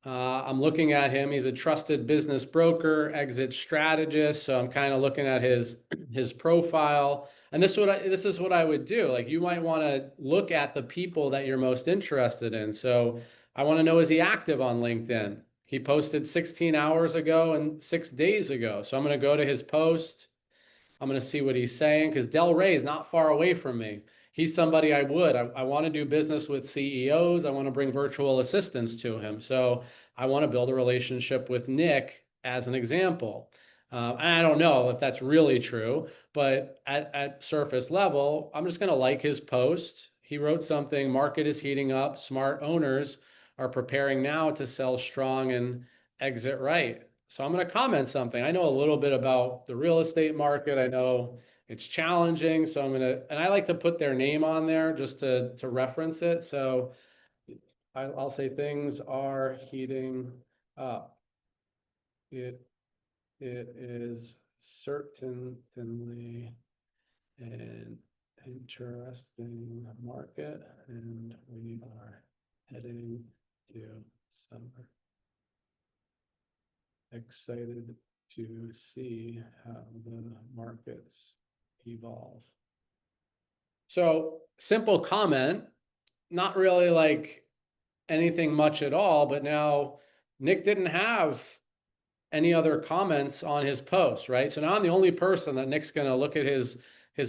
I'm looking at him. He's a trusted business broker, exit strategist. So I'm kind of looking at his profile. And this is what I would do. Like you might want to look at the people that you're most interested in. So I want to know, is he active on LinkedIn? He posted 16 hours ago and 6 days ago. So I'm going to go to his post. I'm going to see what he's saying because Del Rey is not far away from me. He's somebody I want to do business with CEOs. I want to bring virtual assistants to him. So I want to build a relationship with Nick as an example. And I don't know if that's really true, but at surface level, I'm just going to like his post. He wrote something, market is heating up. Smart owners are preparing now to sell strong and exit right. So I'm going to comment something. I know a little bit about the real estate market. I know it's challenging. So I'm going to, and I like to put their name on there just to reference it. So I'll say things are heating up. It is certainly an interesting market, and we are heading to summer. Excited to see how the markets evolve. So simple comment, not really like anything much at all, but now Nick didn't have any other comments on his post, right? So now I'm the only person that Nick's going to look at his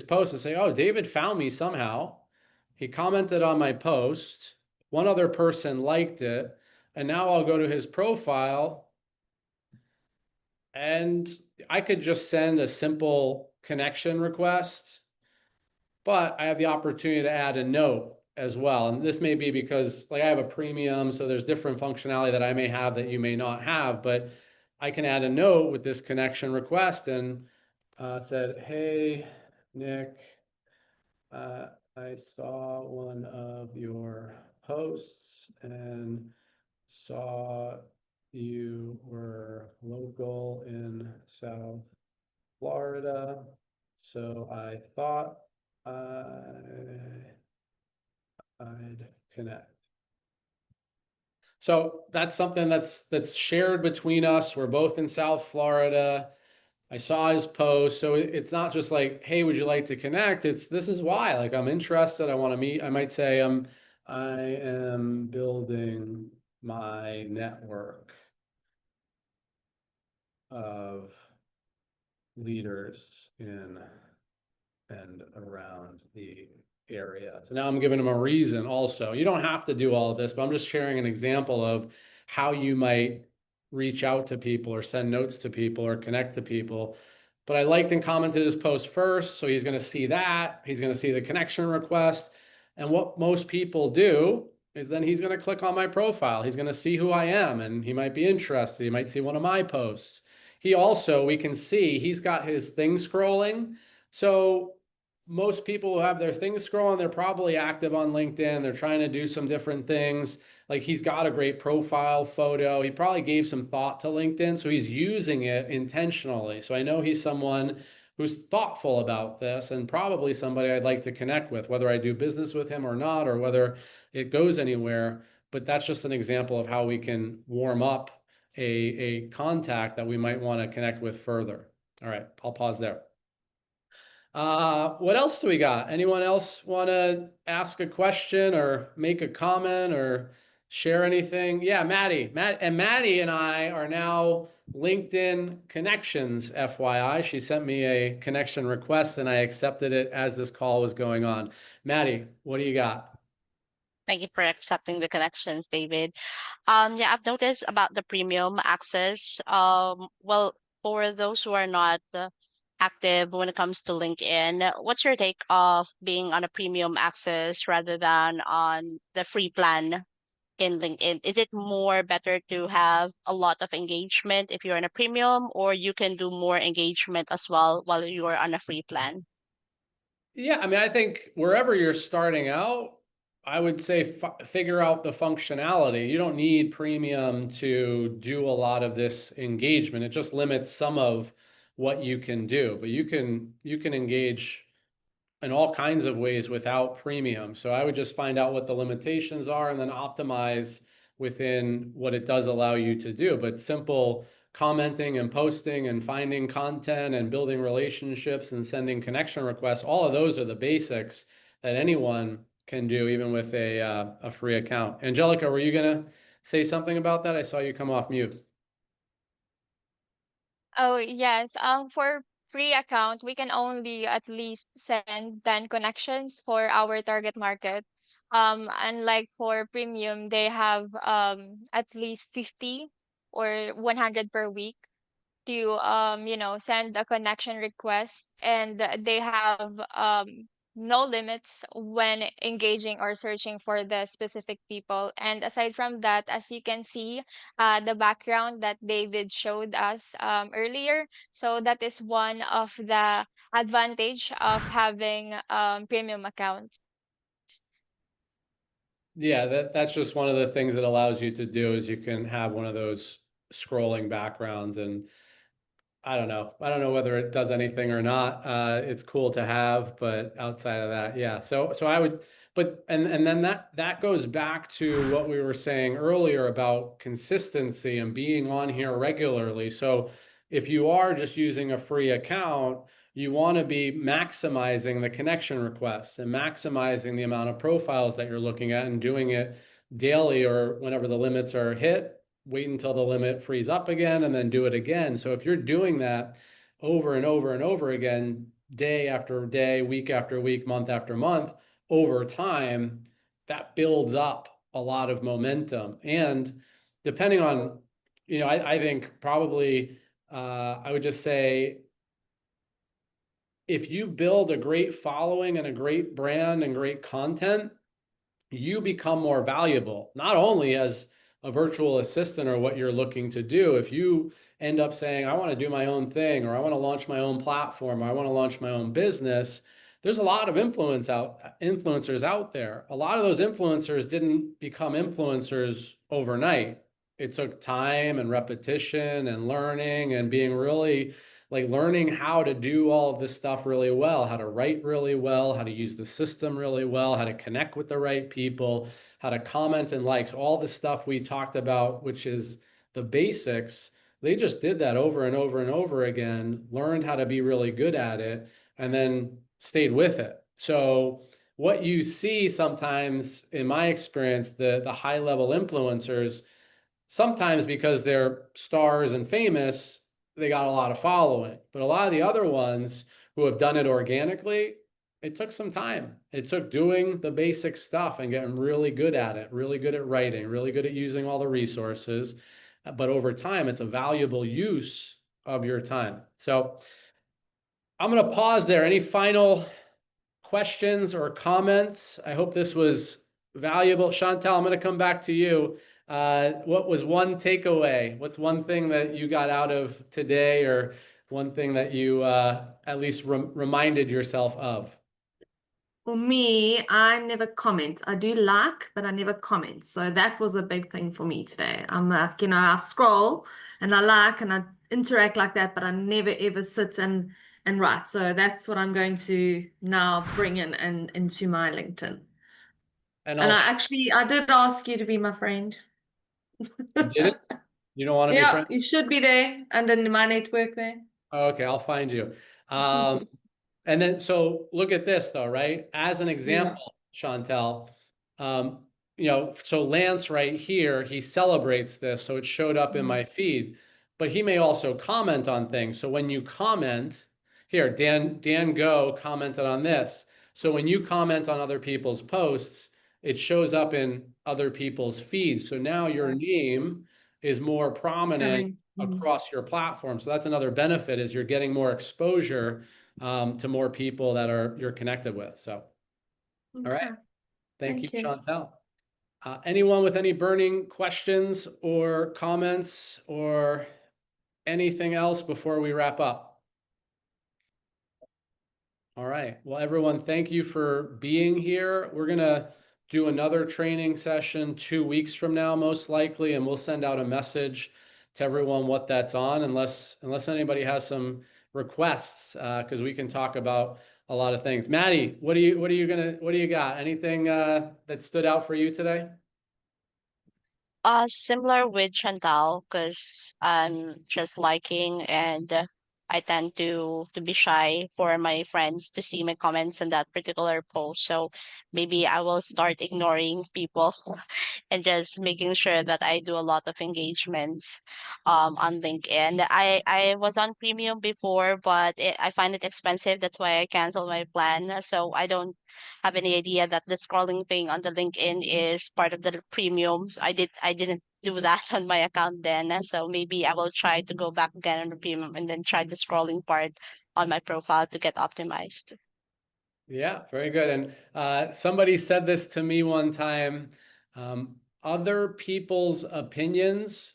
post and say, oh, David found me somehow. He commented on my post. One other person liked it. And now I'll go to his profile and I could just send a simple connection request, but I have the opportunity to add a note as well. And this may be because like I have a premium, so there's different functionality that I may have that you may not have, but I can add a note with this connection request and said, hey, Nick, I saw one of your posts and saw you were local in South Florida, so I thought I'd connect. So that's something that's shared between us. We're both in South Florida. I saw his post, so it's not just like, hey, would you like to connect? It's this is why. Like I'm interested. I want to meet. I might say I am building my network of leaders in and around the area. So now I'm giving them a reason also. You don't have to do all of this, but I'm just sharing an example of how you might reach out to people or send notes to people or connect to people. But I liked and commented his post first, so he's going to see that. He's going to see the connection request. And what most people do is then he's going to click on my profile. He's going to see who I am, and he might be interested. He might see one of my posts. He also, we can see he's got his thing scrolling. So most people who have their things scrolling, they're probably active on LinkedIn. They're trying to do some different things. Like he's got a great profile photo. He probably gave some thought to LinkedIn, so he's using it intentionally. So I know he's someone who's thoughtful about this, and probably somebody I'd like to connect with, whether I do business with him or not, or whether it goes anywhere. But that's just an example of how we can warm up a contact that we might want to connect with further. All right, I'll pause there. What else do we got? Anyone else want to ask a question or make a comment or share anything? Yeah, Maddie and I are now LinkedIn connections, FYI. She sent me a connection request and I accepted it as this call was going on. Maddie, what do you got? Thank you for accepting the connections, David. Yeah, I've noticed about the premium access. Well, for those who are not active when it comes to LinkedIn, what's your take of being on a premium access rather than on the free plan in LinkedIn? Is it more better to have a lot of engagement if you're on a premium, or you can do more engagement as well while you are on a free plan? Yeah, I mean, I think wherever you're starting out, I would say figure out the functionality. You don't need premium to do a lot of this engagement. It just limits some of what you can do, but you can engage in all kinds of ways without premium. So I would just find out what the limitations are and then optimize within what it does allow you to do. But simple commenting and posting and finding content and building relationships and sending connection requests, all of those are the basics that anyone can do, even with a free account. Angelica, were you gonna say something about that? I saw you come off mute. Oh, yes. For free account, we can only at least send 10 connections for our target market. Unlike for premium, they have at least 50 or 100 per week to send a connection request, and they have no limits when engaging or searching for the specific people. And aside from that, as you can see, the background that David showed us earlier, so that is one of the advantage of having premium accounts. Yeah, that's just one of the things that allows you to do is you can have one of those scrolling backgrounds. And I don't know whether it does anything or not. It's cool to have, but outside of that, yeah. So I would, but and then that goes back to what we were saying earlier about consistency and being on here regularly. So if you are just using a free account, you want to be maximizing the connection requests and maximizing the amount of profiles that you're looking at and doing it daily or whenever the limits are hit. Wait until the limit frees up again and then do it again. So if you're doing that over and over and over again, day after day, week after week, month after month, over time, that builds up a lot of momentum. And depending on, I think probably I would just say, if you build a great following and a great brand and great content, you become more valuable, not only as a virtual assistant or what you're looking to do. If you end up saying, I want to do my own thing, or I want to launch my own platform, or I want to launch my own business, there's a lot of influencers out there. A lot of those influencers didn't become influencers overnight. It took time and repetition and learning and being really like learning how to do all of this stuff really well, how to write really well, how to use the system really well, how to connect with the right people, how to comment and likes, all the stuff we talked about, which is the basics. They just did that over and over and over again, learned how to be really good at it, and then stayed with it. So what you see sometimes, in my experience, the high level influencers, sometimes because they're stars and famous, they got a lot of following. But a lot of the other ones who have done it organically, it took some time. It took doing the basic stuff and getting really good at it, really good at writing, really good at using all the resources. But over time, it's a valuable use of your time. So I'm going to pause there. Any final questions or comments? I hope this was valuable. Chantal, I'm going to come back to you. What was one takeaway? What's one thing that you got out of today, or one thing that you at least reminded yourself of? For me, I never comment. I do like, but I never comment. So that was a big thing for me today. I'm like, I scroll and I like and I interact like that, but I never ever sit and and write. So that's what I'm going to now bring in and into my LinkedIn. And And I'll I did ask you to be my friend. did it? You don't want to be Yeah, friends? you should be there under my network there. Okay, I'll find you. And then, so look at this though, right? As an example, Chantel, so Lance right here, he celebrates this, so it showed up in my feed, but he may also comment on things. So when you comment, here, Dan Go commented on this. So when you comment on other people's posts, it shows up in other people's feeds. So now your name is more prominent across your platform. So that's another benefit, is you're getting more exposure to more people that you're connected with. So, all right. Thank you, Chantel. Anyone with any burning questions or comments or anything else before we wrap up? All right. Well, everyone, thank you for being here. We're going to do another training session 2 weeks from now, most likely, and we'll send out a message to everyone what that's on, unless anybody has some requests, because we can talk about a lot of things. Maddie, what do you got? Anything that stood out for you today? Similar with Chantal, because I'm just liking and I tend to be shy for my friends to see my comments on that particular post. So maybe I will start ignoring people and just making sure that I do a lot of engagements on LinkedIn. I was on premium before, but I find it expensive. That's why I canceled my plan. So I don't have any idea that the scrolling thing on the LinkedIn is part of the premium. I didn't do that on my account then. So maybe I will try to go back again on the premium and then try the scrolling part on my profile to get optimized. Yeah, very good. And somebody said this to me one time, other people's opinions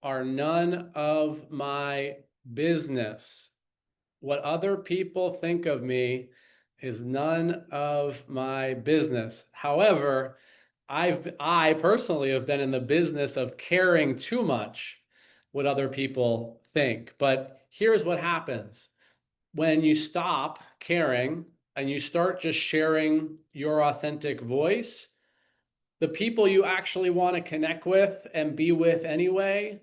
are none of my business. What other people think of me is none of my business. However, I personally have been in the business of caring too much what other people think. But here's what happens when you stop caring and you start just sharing your authentic voice. The people you actually want to connect with and be with anyway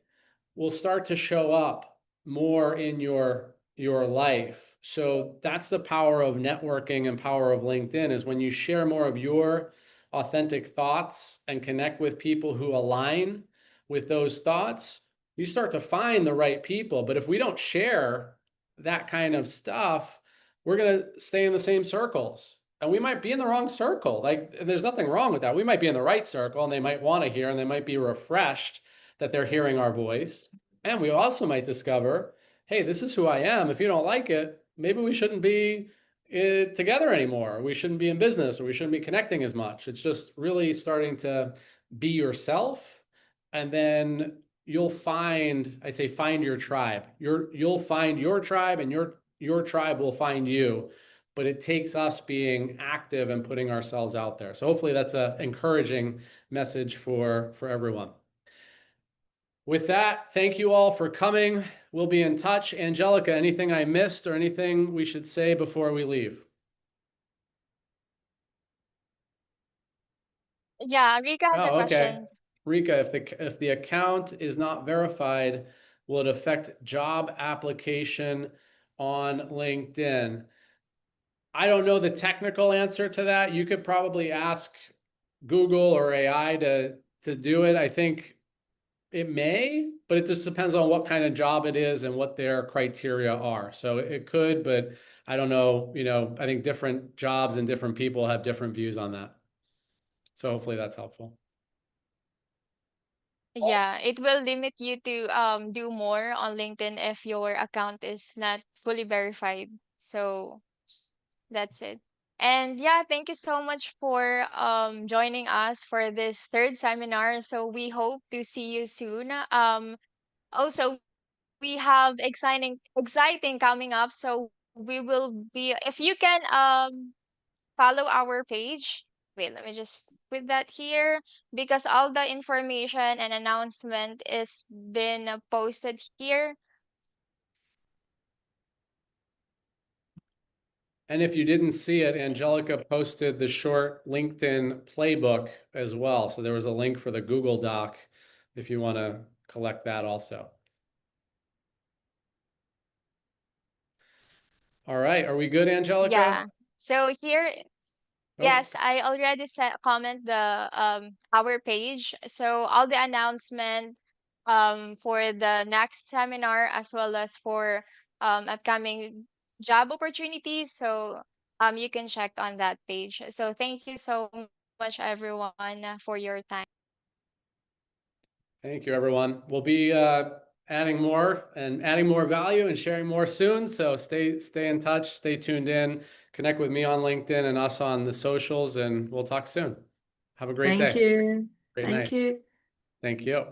will start to show up more in your life. So that's the power of networking and power of LinkedIn, is when you share more of your authentic thoughts and connect with people who align with those thoughts, you start to find the right people. But if we don't share that kind of stuff, we're going to stay in the same circles. And we might be in the wrong circle. Like, there's nothing wrong with that. We might be in the right circle and they might want to hear and they might be refreshed that they're hearing our voice. And we also might discover, hey, this is who I am. If you don't like it, maybe we shouldn't be together anymore. We shouldn't be in business, or we shouldn't be connecting as much. It's just really starting to be yourself. And then you'll find, I say, find your tribe. You'll find your tribe, and your tribe will find you. But it takes us being active and putting ourselves out there. So hopefully that's an encouraging message for everyone. With that, thank you all for coming. We'll be in touch. Angelica, anything I missed or anything we should say before we leave? Yeah, Rika has a Oh, okay. question. Rika, if the account is not verified, will it affect job application on LinkedIn? I don't know the technical answer to that. You could probably ask Google or AI to do it. I think it may, but it just depends on what kind of job it is and what their criteria are. So it could, but I don't know. I think different jobs and different people have different views on that. So hopefully that's helpful. Yeah, it will limit you to do more on LinkedIn if your account is not fully verified. So that's it. And yeah, thank you so much for joining us for this third seminar. So we hope to see you soon. Also, we have exciting coming up. So we will be, if you can follow our page. Wait, let me just put that here, because all the information and announcement is been posted here. And if you didn't see it, Angelica posted the short LinkedIn playbook as well. So there was a link for the Google Doc if you want to collect that also. All right. Are we good, Angelica? Yeah. So here, Oh, yes, I already set comment the our page. So all the announcement for the next seminar as well as for upcoming job opportunities. So you can check on that page. So thank you so much everyone for your time. thank you, everyone. We'll be adding more value and sharing more soon. So stay in touch, stay tuned in, connect with me on LinkedIn and us on the socials, and we'll talk soon. Have a great day. Thank you. Great Thank night. you. Thank you.